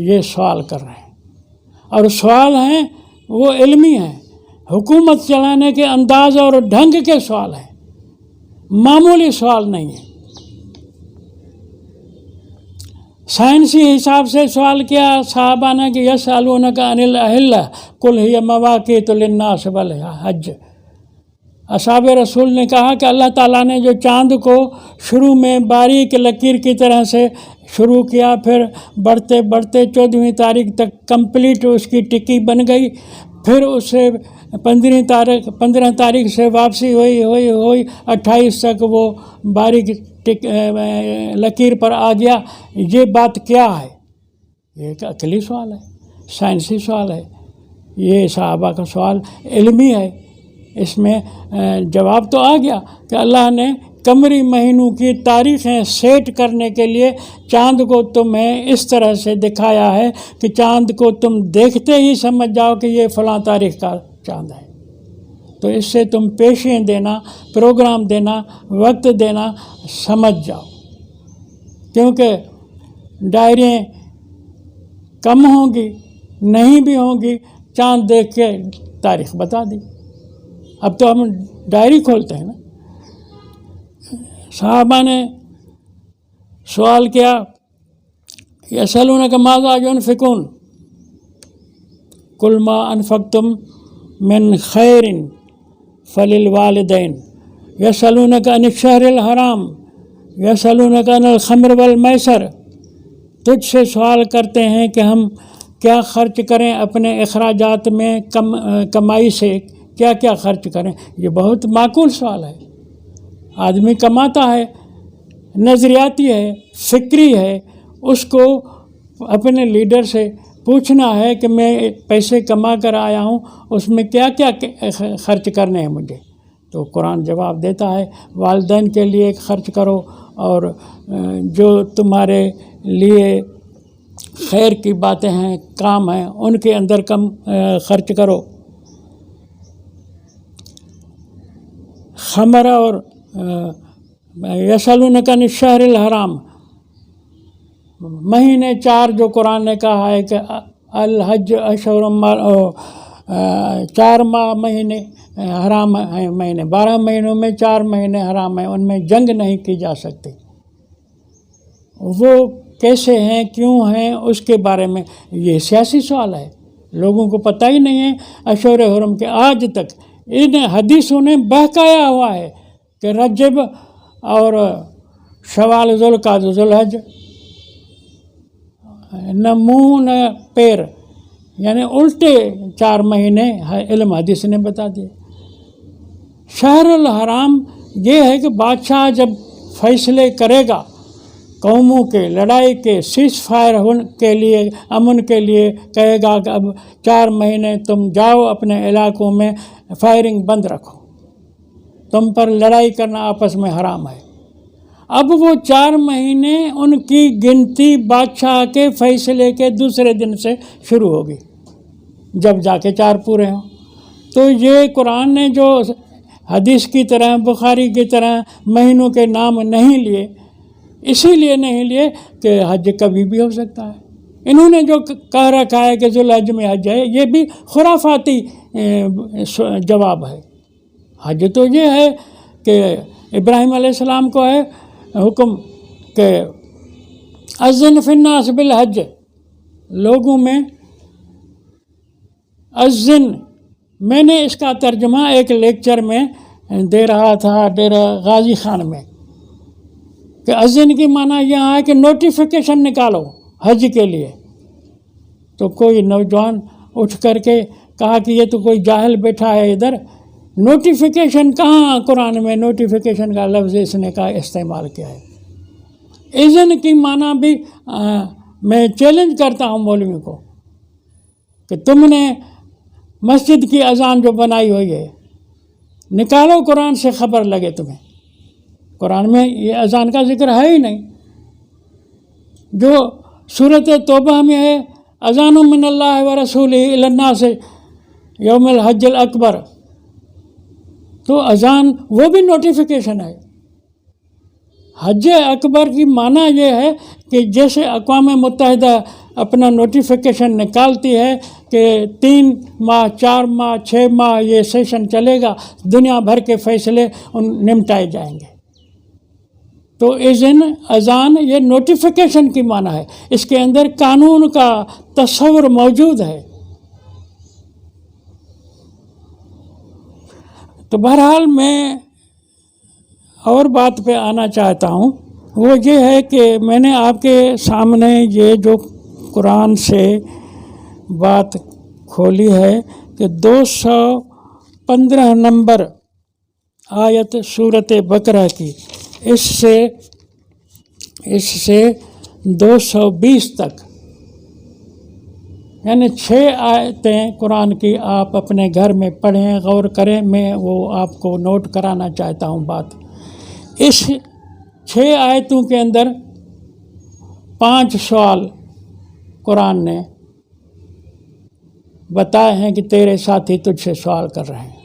یہ سوال کر رہے ہیں، اور سوال ہیں وہ علمی ہیں، حکومت چلانے کے انداز اور ڈھنگ کے سوال ہیں، معمولی سوال نہیں ہے۔ سائنسی حساب سے سوال کیا صحابہ نے کہ یسألونک عن الأہلہ قل ہی مواقیت للناس والحج۔ اصحاب رسول نے کہا کہ اللہ تعالیٰ نے جو چاند کو شروع میں باریک لکیر کی طرح سے شروع کیا، پھر بڑھتے بڑھتے 14ویں تاریخ تک کمپلیٹ اس کی ٹکی بن گئی، پھر اس سے 15 تاریخ سے واپسی ہوئی 28 تک وہ باریک لکیر پر آ گیا، یہ بات کیا ہے؟ یہ ایک عقلی سوال ہے، سائنسی سوال ہے، یہ صحابہ کا سوال علمی ہے۔ اس میں جواب تو آ گیا کہ اللہ نے قمری مہینوں کی تاریخیں سیٹ کرنے کے لیے چاند کو تمہیں اس طرح سے دکھایا ہے کہ چاند کو تم دیکھتے ہی سمجھ جاؤ کہ یہ فلاں تاریخ کا چاند ہے۔ تو اس سے تم پیشیں دینا، پروگرام دینا، وقت دینا سمجھ جاؤ، کیونکہ ڈائریاں کم ہوں گی، نہیں بھی ہوں گی، چاند دیکھ کے تاریخ بتا دی۔ اب تو ہم ڈائری کھولتے ہیں نا۔ صحابہ نے سوال کیا یسألونک ماذا ينفقون قل ما انفقتم من خیر فللوالدین یسألونک عن الشہر الحرام یسألونک عن الخمر والمیسر۔ تجھ سے سوال کرتے ہیں کہ ہم کیا خرچ کریں اپنے اخراجات میں، کمائی سے کیا کیا خرچ کریں۔ یہ بہت معقول سوال ہے۔ آدمی کماتا ہے، نظریاتی ہے، فکری ہے، اس کو اپنے لیڈر سے پوچھنا ہے کہ میں پیسے کما کر آیا ہوں، اس میں کیا کیا خرچ کرنے ہیں مجھے۔ تو قرآن جواب دیتا ہے والدین کے لیے خرچ کرو، اور جو تمہارے لیے خیر کی باتیں ہیں، کام ہیں، ان کے اندر کم خرچ کرو۔ خمر اور یسألونک عن الشہر الحرام، مہینے 4 جو قرآن نے کہا ہے کہ الحج اشہر 4 مہینے حرام ہیں، مہینے 12 مہینوں میں 4 مہینے حرام ہیں، ان میں جنگ نہیں کی جا سکتی۔ وہ کیسے ہیں، کیوں ہیں، اس کے بارے میں یہ سیاسی سوال ہے، لوگوں کو پتہ ہی نہیں ہے۔ اشہر حرم کے آج تک ان حدیثوں نے بہکایا ہوا ہے کہ رجب اور شوال، ذوالقعدہ، ذوالحج، نہ منہ نہ پیر، یعنی الٹے 4 مہینے علم حدیث نے بتا دیے۔ شہر الحرام یہ ہے کہ بادشاہ جب فیصلے کرے گا قوموں کے لڑائی کے، سیز فائر کے لیے، امن کے لیے، کہے گا کہ اب 4 مہینے تم جاؤ اپنے علاقوں میں، فائرنگ بند رکھو، تم پر لڑائی کرنا آپس میں حرام ہے۔ اب وہ 4 مہینے ان کی گنتی بادشاہ کے فیصلے کے دوسرے دن سے شروع ہوگی، جب جا کے 4 پورے ہوں۔ تو یہ قرآن نے جو حدیث کی طرح، بخاری کی طرح مہینوں کے نام نہیں لیے، اسی لیے نہیں لیے کہ حج کبھی بھی ہو سکتا ہے۔ انہوں نے جو کہہ رکھا ہے کہ ذوالحج میں حج ہے، یہ بھی خرافاتی جواب ہے۔ حج تو یہ ہے کہ ابراہیم علیہ السلام کو ہے حکم کہ اذن فی الناس بالحج، لوگوں میں اذن، میں نے اس کا ترجمہ ایک لیکچر میں دے رہا تھا ڈیرہ غازی خان میں، کہ اذن کی معنی یہاں ہے کہ نوٹیفیکیشن نکالو حج کے لیے۔ تو کوئی نوجوان اٹھ کر کے کہا کہ یہ تو کوئی جاہل بیٹھا ہے ادھر، نوٹیفیکیشن کہاں قرآن میں نوٹیفیکیشن کا لفظ اس نے کا استعمال کیا ہے۔ اذن کی معنی بھی میں چیلنج کرتا ہوں مولوی کو کہ تم نے مسجد کی اذان جو بنائی ہوئی ہے، نکالو قرآن سے خبر لگے تمہیں۔ قرآن میں یہ اذان کا ذکر ہے ہی نہیں۔ جو سورۃ توبہ میں ہے اذان من اللہ و رسولہ الی الناس یوم الحج الاکبر، تو اذان وہ بھی نوٹیفیکیشن ہے۔ حج اکبر کی معنی یہ ہے کہ جیسے اقوام متحدہ اپنا نوٹیفیکیشن نکالتی ہے کہ 3 ماہ 4 ماہ 6 ماہ یہ سیشن چلے گا، دنیا بھر کے فیصلے نمٹائے جائیں گے۔ تو اذان یہ نوٹیفیکیشن کی معنی ہے، اس کے اندر قانون کا تصور موجود ہے۔ تو بہرحال میں اور بات پہ آنا چاہتا ہوں، وہ یہ ہے کہ میں نے آپ کے سامنے یہ جو قرآن سے بات کھولی ہے کہ 215 نمبر آیت سورۃ بقرہ کی، اس سے 220 تک، یعنی 6 آیتیں قرآن کی آپ اپنے گھر میں پڑھیں، غور کریں۔ میں وہ آپ کو نوٹ کرانا چاہتا ہوں بات۔ اس 6 آیتوں کے اندر 5 سوال قرآن نے بتائے ہیں کہ تیرے ساتھی تجھ سے سوال کر رہے ہیں۔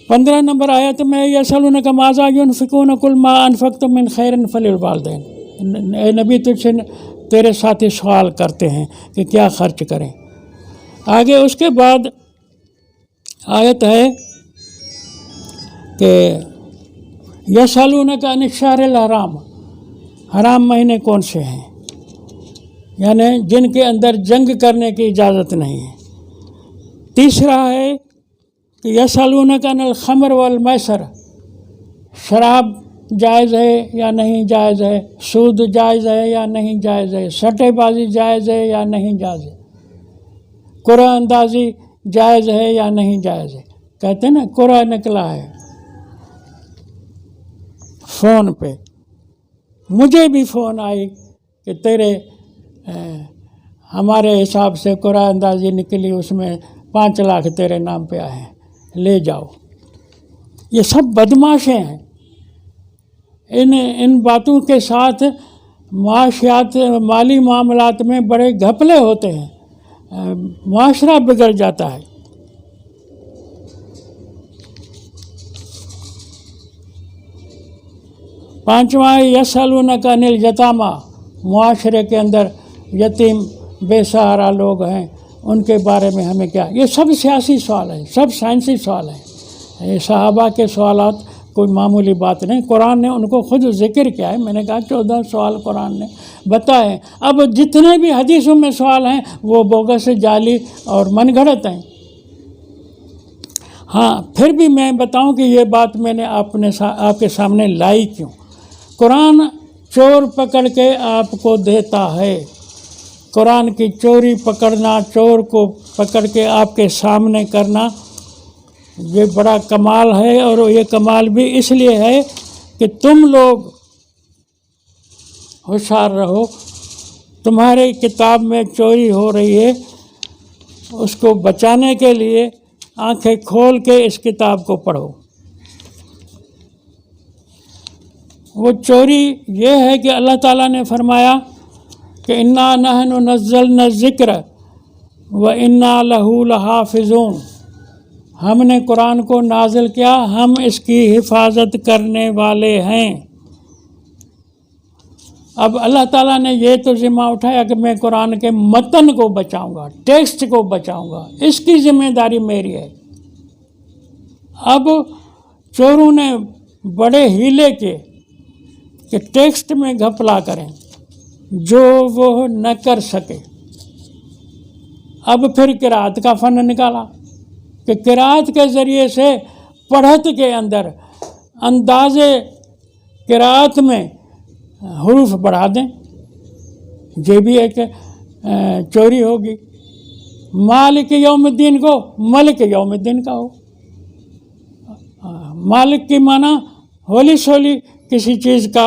15 نمبر آیت میں یسألونک ماذا ينفقون قل ما انفقتم من خیر فللوالدین، اے نبی تجھ سے تیرے ساتھی سوال کرتے ہیں کہ کیا خرچ کریں۔ آگے اس کے بعد آیت ہے کہ یسألونک عن الشہر الحرام، حرام مہینے کون سے ہیں، یعنی جن کے اندر جنگ کرنے کی اجازت نہیں ہے۔ تیسرا ہے کہ یسألونک عن الخمر والمیسر، شراب جائز ہے یا نہیں جائز ہے، سود جائز ہے یا نہیں جائز ہے، سٹے بازی جائز ہے یا نہیں جائز ہے، قرعہ اندازی جائز ہے یا نہیں جائز ہے۔ کہتے ہیں نا قرعہ نکلا ہے فون پہ، مجھے بھی فون آئی کہ تیرے ہمارے حساب سے قرعہ اندازی نکلی، اس میں 5 لاکھ تیرے نام پہ آئے ہیں، لے جاؤ۔ یہ سب بدماشیں ہیں۔ ان باتوں کے ساتھ معاشیات، مالی معاملات میں بڑے گھپلے ہوتے ہیں، معاشرہ بگڑ جاتا ہے۔ پانچواں یسألونک عن الیتامی، معاشرے کے اندر یتیم بے سہارا لوگ ہیں، ان کے بارے میں ہمیں کیا۔ یہ سب سیاسی سوال ہیں، سب سائنسی سوال ہیں۔ یہ صحابہ کے سوالات کوئی معمولی بات نہیں، قرآن نے ان کو خود ذکر کیا ہے۔ میں نے کہا 14 سوال قرآن نے بتائے۔ اب جتنے بھی حدیثوں میں سوال ہیں وہ بوگس، جعلی اور من گھڑت ہیں۔ ہاں پھر بھی میں بتاؤں کہ یہ بات میں نے آپ کے سامنے لائی کیوں۔ قرآن چور پکڑ کے آپ کو دیتا ہے، قرآن کی چوری پکڑنا، چور کو پکڑ کے آپ کے سامنے کرنا، یہ بڑا کمال ہے۔ اور یہ کمال بھی اس لیے ہے کہ تم لوگ ہوشیار رہو، تمہاری کتاب میں چوری ہو رہی ہے، اس کو بچانے کے لیے آنکھیں کھول کے اس کتاب کو پڑھو۔ وہ چوری یہ ہے کہ اللہ تعالیٰ نے فرمایا کہ انا نحن نزلنا الذکر وانا لہ لحافظون، ہم نے قرآن کو نازل کیا، ہم اس کی حفاظت کرنے والے ہیں۔ اب اللہ تعالیٰ نے یہ تو ذمہ اٹھایا کہ میں قرآن کے متن کو بچاؤں گا، ٹیکسٹ کو بچاؤں گا، اس کی ذمہ داری میری ہے۔ اب چوروں نے بڑے ہیلے کیے کہ ٹیکسٹ میں گھپلا کریں جو وہ نہ کر سکے۔ اب پھر قرأت کا فن نکالا کہ قرأت کے ذریعے سے پڑھت کے اندر انداز قرأت میں حروف بڑھا دیں، یہ بھی ایک چوری ہوگی۔ مالک یوم الدین کو ملک یوم الدین کا ہو۔ مالک کی معنی ہولی سولی کسی چیز کا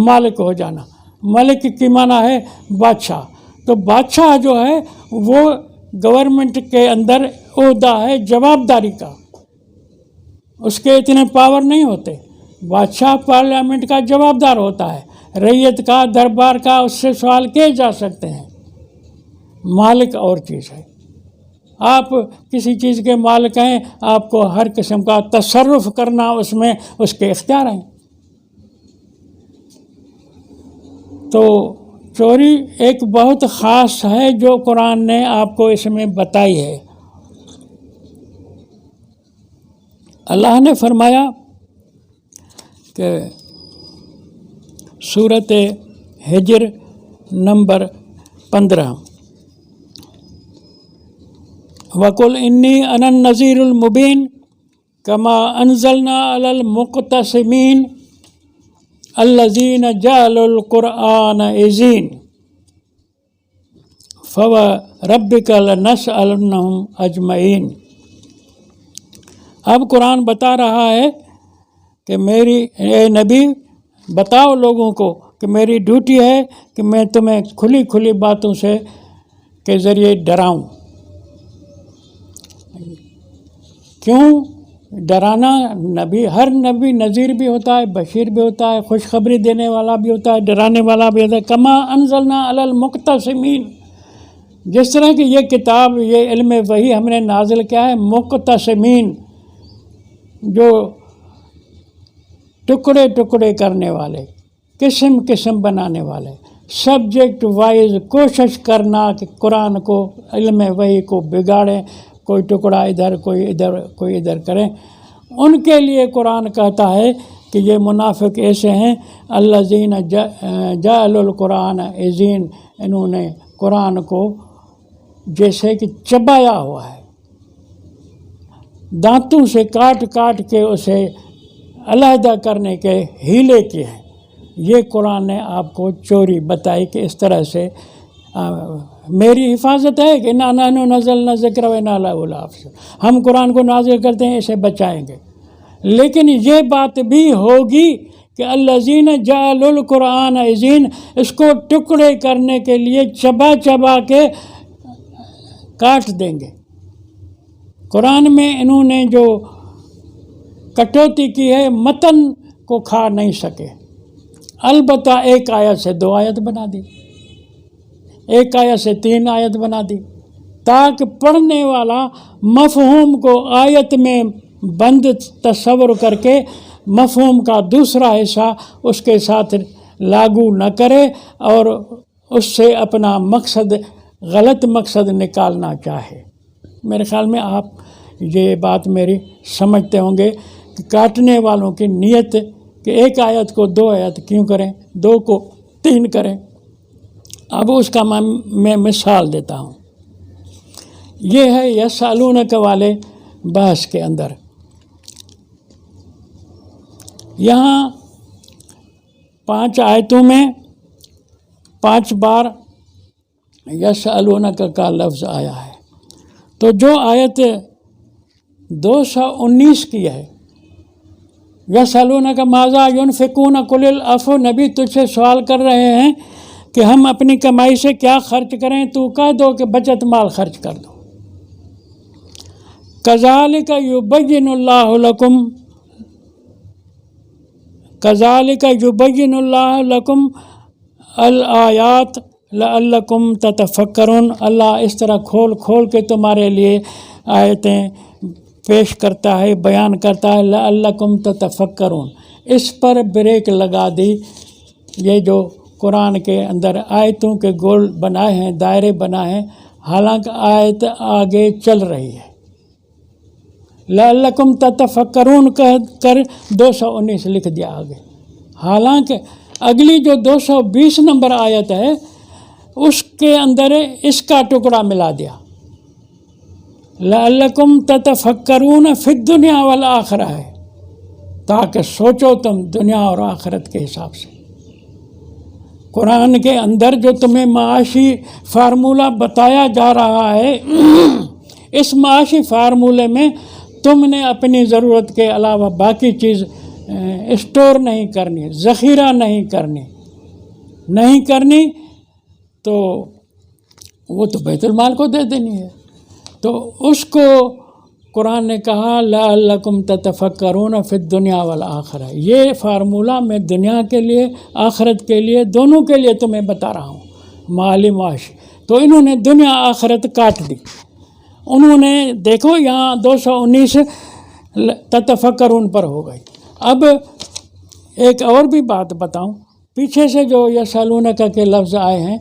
مالک ہو جانا، ملک کی معنی ہے بادشاہ۔ تو بادشاہ جو ہے وہ گورنمنٹ کے اندر عہدہ ہے جوابداری کا، اس کے اتنے پاور نہیں ہوتے۔ بادشاہ پارلیمنٹ کا جوابدار ہوتا ہے، رعیت کا، دربار کا، اس سے سوال کیے جا سکتے ہیں۔ مالک اور چیز ہے، آپ کسی چیز کے مالک ہیں، آپ کو ہر قسم کا تصرف کرنا اس میں اس کے اختیار ہیں۔ تو چوری ایک بہت خاص ہے جو قرآن نے آپ کو اس میں بتائی ہے۔ اللہ نے فرمایا کہ سورۃ ہجر نمبر 15، وَقُلْ إِنِّي أَنَا النَّذِيرُ الْمُبِينُ كَمَا أَنزَلْنَا عَلَى الْمُقْتَسِمِينَ الَّذِينَ جَعَلُوا الْقُرْآنَ عِضِينَ فَوَرَبِّكَ لَنَسْأَلَنَّهُمْ أَجْمَعِينَ۔ اب قرآن بتا رہا ہے کہ اے نبی بتاؤ لوگوں کو کہ میری ڈیوٹی ہے کہ میں تمہیں کھلی کھلی باتوں سے کے ذریعے ڈراؤں۔ کیوں ڈرانا؟ ہر نبی نذیر بھی ہوتا ہے، بشیر بھی ہوتا ہے، خوشخبری دینے والا بھی ہوتا ہے، ڈرانے والا بھی ہوتا ہے۔ کما انزلنا علی المقتسمین، جس طرح کہ یہ کتاب، یہ علم وحی ہم نے نازل کیا ہے مقتسمین، جو ٹکڑے ٹکڑے کرنے والے، قسم قسم بنانے والے، سبجیکٹ وائز کوشش کرنا کہ قرآن کو، علم وحی کو بگاڑیں، کوئی ٹکڑا ادھر کوئی ادھر کوئی ادھر کریں۔ ان کے لیے قرآن کہتا ہے کہ یہ منافق ایسے ہیں الذین جعلوا القرآن عضین، انہوں نے قرآن کو جیسے کہ چبایا ہوا ہے، دانتوں سے کاٹ کاٹ کے اسے علیحدہ کرنے کے ہیلے کیے ہیں۔ یہ قرآن نے آپ کو چوری بتائی کہ اس طرح سے میری حفاظت ہے کہ انا نحن نزلنا الذکر وانا لہ لحافظون، ہم قرآن کو نازل کرتے ہیں، اسے بچائیں گے۔ لیکن یہ بات بھی ہوگی کہ الذین جعلوا القرآن عضین، اس کو ٹکڑے کرنے کے لیے چبا چبا کے کاٹ دیں گے۔ قرآن میں انہوں نے جو کٹوتی کی ہے، متن کو کھا نہیں سکے، البتہ ایک آیت سے 2 آیت بنا دی، ایک آیت سے 3 آیت بنا دی، تاکہ پڑھنے والا مفہوم کو آیت میں بند تصور کر کے مفہوم کا دوسرا حصہ اس کے ساتھ لاگو نہ کرے اور اس سے اپنا مقصد، غلط مقصد نکالنا چاہے۔ میرے خیال میں آپ یہ بات میری سمجھتے ہوں گے کہ کاٹنے والوں کی نیت کہ ایک آیت کو 2 آیت کیوں کریں، 2 کو 3 کریں۔ اب اس کا میں مثال دیتا ہوں۔ یہ ہے یسألونک والے بحث کے اندر، یہاں 5 آیتوں میں 5 بار یسألونک کا لفظ آیا ہے۔ تو جو آیت 219 کی ہے، یسألونک ماذا ینفقون قل العفو، نبی تجھ سے سوال کر رہے ہیں کہ ہم اپنی کمائی سے کیا خرچ کریں، تو کہہ دو کہ بچت مال خرچ کر دو۔ کذالک یبین اللہ لکم، کذالک یبین اللہ لکم الآیات لعلکم تتفکرون، اللہ اس طرح کھول کھول کے تمہارے لیے آیتیں پیش کرتا ہے، بیان کرتا ہے، لعلکم تتفکرون۔ اس پر بریک لگا دی۔ یہ جو قرآن کے اندر آیتوں کے گول بنائے ہیں، دائرے بنائے ہیں، حالانکہ آیت آگے چل رہی ہے۔ لعلکم تتفکرون کہہ کر 219 لکھ دیا آگے، حالانکہ اگلی جو 220 نمبر آیت ہے اس کے اندر اس کا ٹکڑا ملا دیا، لعلکم تتفکرون فی الدنیا والآخرہ ہے، تاکہ سوچو تم دنیا اور آخرت کے حساب سے۔ قرآن کے اندر جو تمہیں معاشی فارمولہ بتایا جا رہا ہے، اس معاشی فارمولے میں تم نے اپنی ضرورت کے علاوہ باقی چیز اسٹور نہیں کرنی، ذخیرہ نہیں کرنی، تو وہ تو بیت المال کو دے دینی ہے۔ تو اس کو قرآن نے کہا لعلکم تتفکرون فی الدنیا والآخرہ، یہ فارمولہ میں دنیا کے لیے، آخرت کے لیے، دونوں کے لیے تمہیں بتا رہا ہوں، مالی معاشی۔ تو انہوں نے دنیا آخرت کاٹ دی۔ انہوں نے دیکھو یہاں 219 تتفکرون پر ہو گئی۔ اب ایک اور بھی بات بتاؤں پیچھے سے جو یسالونک کے لفظ آئے ہیں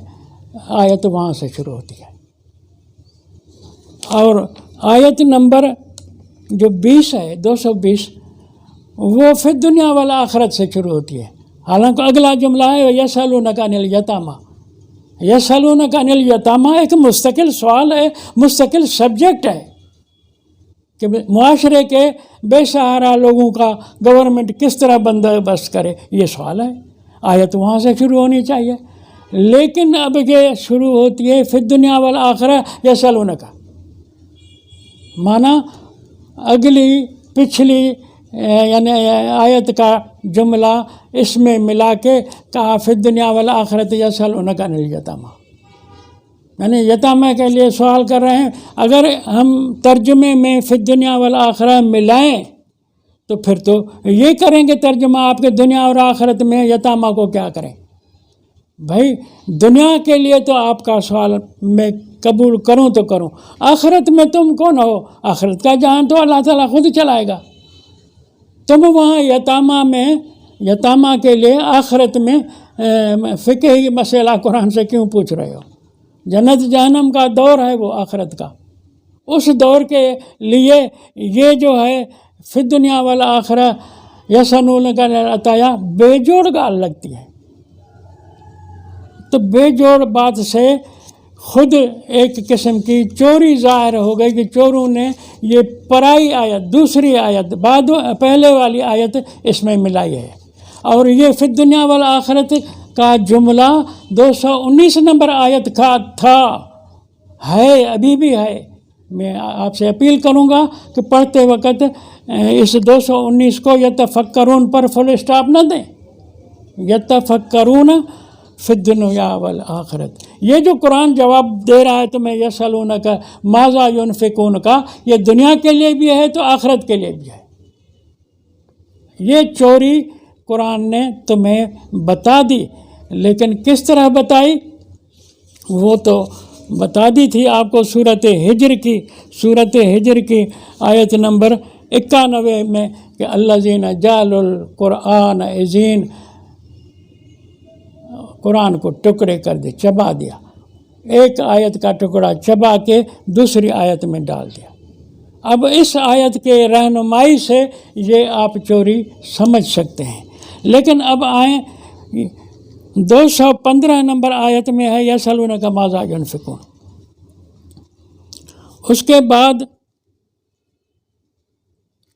آیت وہاں سے شروع ہوتی ہے، اور آیت نمبر جو 20 ہے 220 وہ فی الدنیا والآخرت سے شروع ہوتی ہے، حالانکہ اگلا جملہ ہے یسالونک عن الیتامی۔ یسالونک عن الیتامی ایک مستقل سوال ہے، مستقل سبجیکٹ ہے کہ معاشرے کے بے سہارا لوگوں کا گورنمنٹ کس طرح بندوبست کرے، یہ سوال ہے، آیت وہاں سے شروع ہونی چاہیے۔ لیکن اب یہ شروع ہوتی ہے فی الدنیا والآخرہ یسالونک، مانا اگلی پچھلی یعنی آیت کا جملہ اس میں ملا کے کہا فی الدنیا والآخرۃ یسالونک عن الیتامی، یعنی یتامہ کے لیے سوال کر رہے ہیں۔ اگر ہم ترجمے میں فی الدنیا والآخرہ ملائیں تو پھر تو یہ کریں گے ترجمہ آپ کے دنیا اور آخرت میں یتامہ کو کیا کریں؟ بھائی دنیا کے لیے تو آپ کا سوال میں قبول کروں تو کروں، آخرت میں تم کون ہو؟ آخرت کا جہان تو اللہ تعالیٰ خود چلائے گا، تم وہاں یتامہ کے لیے آخرت میں فقہی مسئلہ قرآن سے کیوں پوچھ رہے ہو؟ جنت جہنم کا دور ہے وہ آخرت کا، اس دور کے لیے یہ جو ہے فی الدنیا والآخرہ یسالونک عن العطایا بے جوڑ گال لگتی ہے۔ تو بے جوڑ بات سے خود ایک قسم کی چوری ظاہر ہو گئی کہ چوروں نے یہ پرائی آیت، دوسری آیت پہلے والی آیت اس میں ملائی ہے، اور یہ فی الدنیا والآخرت کا جملہ 219 نمبر آیت کا تھا، ہے ابھی بھی ہے۔ میں آپ سے اپیل کروں گا کہ پڑھتے وقت اس 219 کو یتفکرون پر فل اسٹاپ نہ دیں، یتفکرون فی الدنیا والآخرت۔ یہ جو قرآن جواب دے رہا ہے تمہیں یسالونک ماذا ینفقون کا، یہ دنیا کے لیے بھی ہے تو آخرت کے لیے بھی ہے۔ یہ چوری قرآن نے تمہیں بتا دی، لیکن کس طرح بتائی وہ تو بتا دی تھی آپ کو سورۃ ہجر کی آیت نمبر 91 میں کہ الذین جعلوا القرآن عضین، قرآن کو ٹکڑے کر دے، چبا دیا، ایک آیت کا ٹکڑا چبا کے دوسری آیت میں ڈال دیا۔ اب اس آیت کے رہنمائی سے یہ آپ چوری سمجھ سکتے ہیں۔ لیکن اب آئیں 215 نمبر آیت میں ہے یسالونک ماذا ینفقون، اس کے بعد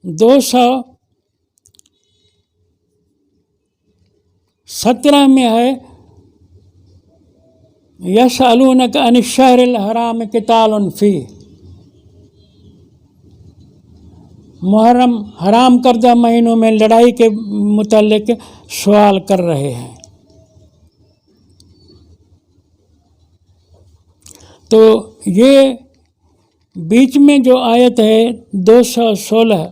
217 میں ہے یسالونک عن الشہر الحرام قتال فیہ، محرم حرام کردہ مہینوں میں لڑائی کے متعلق سوال کر رہے ہیں۔ تو یہ بیچ میں جو آیت ہے 216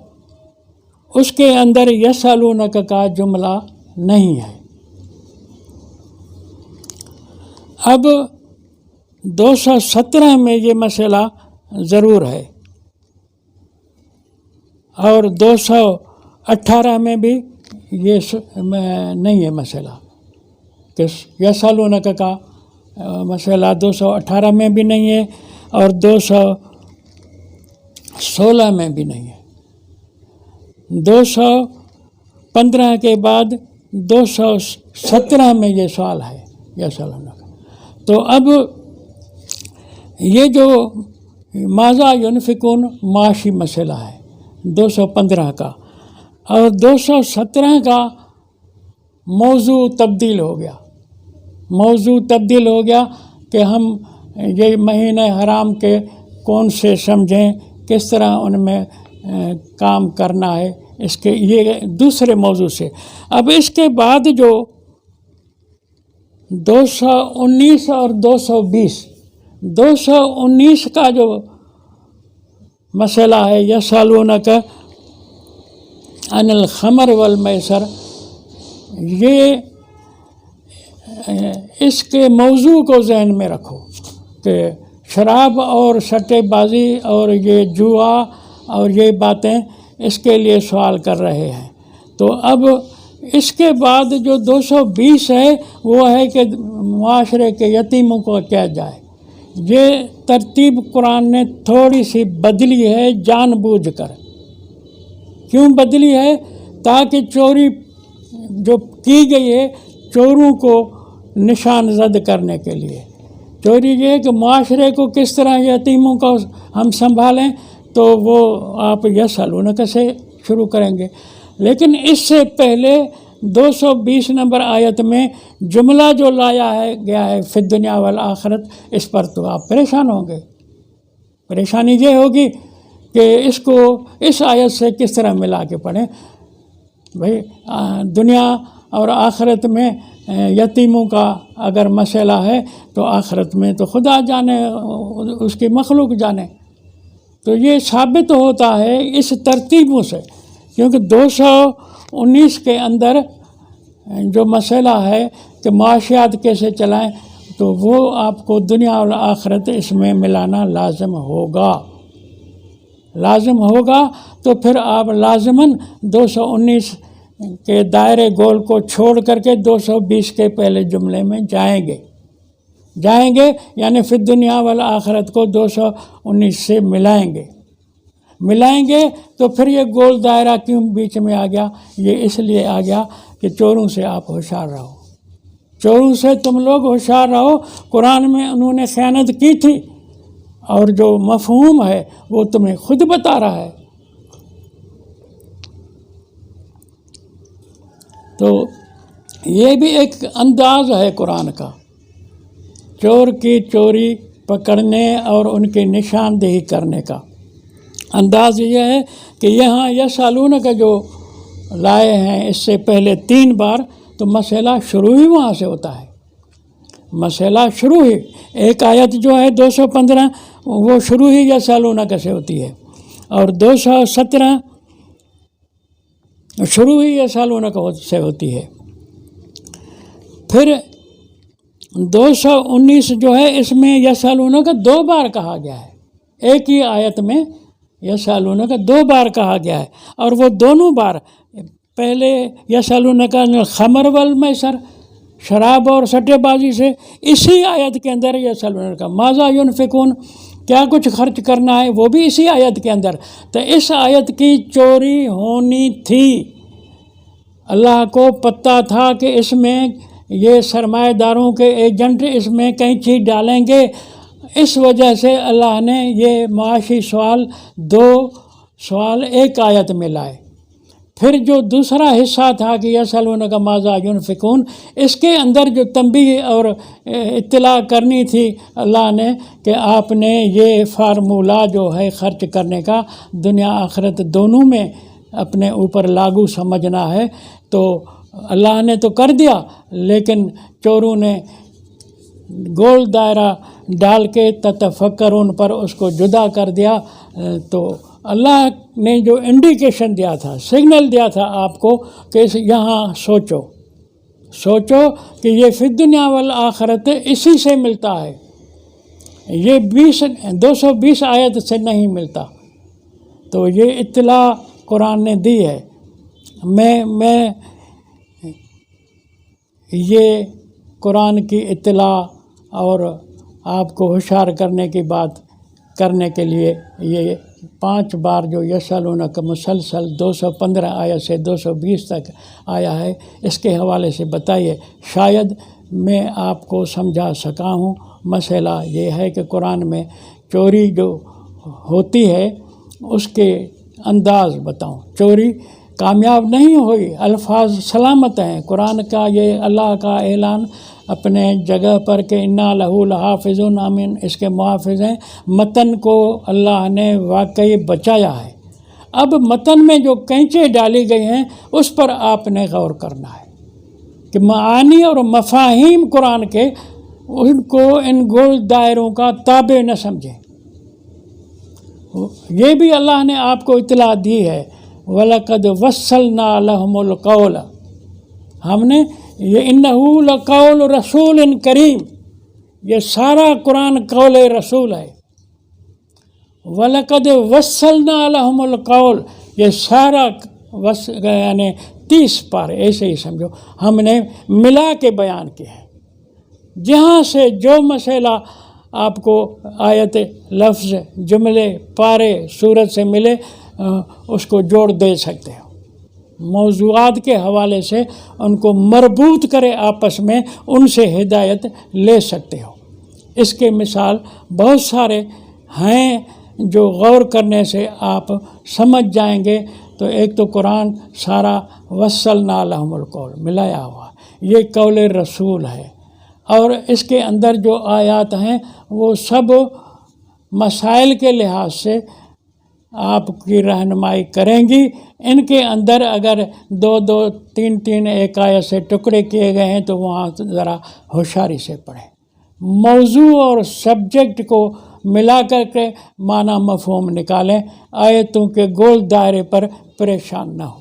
اس کے اندر یسالونک کا جملہ نہیں ہے۔ اب 217 میں یہ مسئلہ ضرور ہے، اور 218 میں بھی یہ نہیں ہے مسئلہ، کہ یسالونک کا مسئلہ 218 میں بھی نہیں ہے اور 216 میں بھی نہیں ہے۔ 215 کے بعد 217 میں یہ سوال ہے یسالونک۔ تو اب یہ جو ماذا ینفقون معاشی مسئلہ ہے 215 کا، اور 217 کا موضوع تبدیل ہو گیا کہ ہم یہ مہینے حرام کے کون سے سمجھیں، کس طرح ان میں کام کرنا ہے، اس کے یہ دوسرے موضوع سے۔ اب اس کے بعد جو 219 اور 219 کا جو مسئلہ ہے یسالونک عن الخمر والمیسر، یہ اس کے موضوع کو ذہن میں رکھو کہ شراب اور سٹے بازی اور یہ جوا اور یہ باتیں اس کے لیے سوال کر رہے ہیں۔ تو اب اس کے بعد جو 220 ہے وہ ہے کہ معاشرے کے یتیموں کو کیا جائے. یہ ترتیب قرآن نے تھوڑی سی بدلی ہے جان بوجھ کر. کیوں بدلی ہے؟ تاکہ چوری جو کی گئی ہے چوروں کو نشان زد کرنے کے لیے. چوری یہ ہے کہ معاشرے کو کس طرح یتیموں کو ہم سنبھالیں، تو وہ آپ یسألونک سے شروع کریں گے. لیکن اس سے پہلے 220 نمبر آیت میں جملہ جو لایا ہے گیا ہے فی الدنیا والآخرت، اس پر تو آپ پریشان ہوں گے. پریشانی یہ ہوگی کہ اس کو اس آیت سے کس طرح ملا کے پڑھیں. بھئی دنیا اور آخرت میں یتیموں کا اگر مسئلہ ہے تو آخرت میں تو خدا جانے، اس کی مخلوق جانے. تو یہ ثابت ہوتا ہے اس ترتیبوں سے، کیونکہ 219 کے اندر جو مسئلہ ہے کہ معاشیات کیسے چلائیں، تو وہ آپ کو دنیا اور آخرت اس میں ملانا لازم ہوگا. تو پھر آپ لازماً 219 کے دائرے گول کو چھوڑ کر کے 220 کے پہلے جملے میں جائیں گے، یعنی فی الدنیا والآخرت کو 219 سے ملائیں گے. تو پھر یہ گول دائرہ کیوں بیچ میں آ گیا؟ یہ اس لیے آ گیا کہ چوروں سے آپ ہوشیار رہو. چوروں سے تم لوگ ہوشیار رہو. قرآن میں انہوں نے خیانت کی تھی، اور جو مفہوم ہے وہ تمہیں خود بتا رہا ہے. تو یہ بھی ایک انداز ہے قرآن کا، چور کی چوری پکڑنے اور ان کی نشاندہی کرنے کا. انداز یہ ہے کہ یہاں یسألونک جو لائے ہیں اس سے پہلے 3 بار، تو مسئلہ شروع ہی وہاں سے ہوتا ہے. مسئلہ شروع ہی ایک آیت جو ہے 215 وہ شروع ہی یسألونک سے ہوتی ہے، اور 217 شروع ہی یسألونک سے ہوتی ہے. پھر 219 جو ہے اس میں یسألونک 2 بار کہا گیا ہے. ایک ہی آیت میں یسألونک 2 بار کہا گیا ہے، اور وہ دونوں بار پہلے یسألونک الخمر والمیسر، شراب اور سٹے بازی سے، اسی آیت کے اندر یسألونک ماذا ينفقون، کیا کچھ خرچ کرنا ہے، وہ بھی اسی آیت کے اندر. تو اس آیت کی چوری ہونی تھی. اللہ کو پتہ تھا کہ اس میں یہ سرمایہ داروں کے ایجنٹ اس میں کہیں چیز ڈالیں گے، اس وجہ سے اللہ نے یہ معاشی سوال 2 سوال ایک آیت میں لائے. پھر جو دوسرا حصہ تھا کہ یسألونک ماذا ينفقون، اس کے اندر جو تنبیہ اور اطلاع کرنی تھی اللہ نے کہ آپ نے یہ فارمولہ جو ہے خرچ کرنے کا دنیا آخرت دونوں میں اپنے اوپر لاگو سمجھنا ہے. تو اللہ نے تو کر دیا، لیکن چوروں نے گول دائرہ ڈال کے تتفکرون پر اس کو جدا کر دیا. تو اللہ نے جو انڈیکیشن دیا تھا، سگنل دیا تھا آپ کو کہ یہاں سوچو کہ یہ فی الدنیا والآخرت اسی سے ملتا ہے، یہ 220 آیت سے نہیں ملتا. تو یہ اطلاع قرآن نے دی ہے. میں یہ قرآن کی اطلاع اور آپ کو ہوشیار کرنے کی بات کرنے کے لیے یہ 5 بار جو یسألونک مسلسل 215 آیت سے 220 تک آیا ہے، اس کے حوالے سے بتائیے. شاید میں آپ کو سمجھا سکا ہوں. مسئلہ یہ ہے کہ قرآن میں چوری جو ہوتی ہے اس کے انداز بتاؤں. چوری کامیاب نہیں ہوئی، الفاظ سلامت ہیں. قرآن کا یہ اللہ کا اعلان اپنے جگہ پر کہ انا لہو لحافظون، آمین اس کے محافظ ہیں. متن کو اللہ نے واقعی بچایا ہے. اب متن میں جو کینچے ڈالی گئی ہیں اس پر آپ نے غور کرنا ہے کہ معانی اور مفاہیم قرآن کے ان کو ان گول دائروں کا تابع نہ سمجھیں. یہ بھی اللہ نے آپ کو اطلاع دی ہے، وَلَقَدْ وَصَّلْنَا لَهُمُ الْقَوْلَ، ہم نے یہ اِنَّهُ لَقَوْلُ رَسُولٍ کریم، یہ سارا قرآن قول رسول ہے. وَلَقَدْ وَصَّلْنَا لَهُمُ الْقَوْلَ، یہ سارا یعنی 30 پارے ایسے ہی سمجھو ہم نے ملا کے بیان کیا ہے، جہاں سے جو مسئلہ آپ کو آیت، لفظ، جملے، پارے، صورت سے ملے اس کو جوڑ دے سکتے ہو، موضوعات کے حوالے سے ان کو مربوط کرے آپس میں، ان سے ہدایت لے سکتے ہو۔ اس کے مثال بہت سارے ہیں جو غور کرنے سے آپ سمجھ جائیں گے۔ تو ایک تو قرآن سارا وصلنا لہم القول ملایا ہوا، یہ قول رسول ہے، اور اس کے اندر جو آیات ہیں وہ سب مسائل کے لحاظ سے آپ کی رہنمائی کریں گی۔ ان کے اندر اگر 2 3 ایک آیت سے ٹکڑے کیے گئے ہیں تو وہاں ذرا ہوشیاری سے پڑھیں، موضوع اور سبجیکٹ کو ملا کر کے معنی مفہوم نکالیں، آیتوں کے گول دائرے پر پریشان نہ ہو۔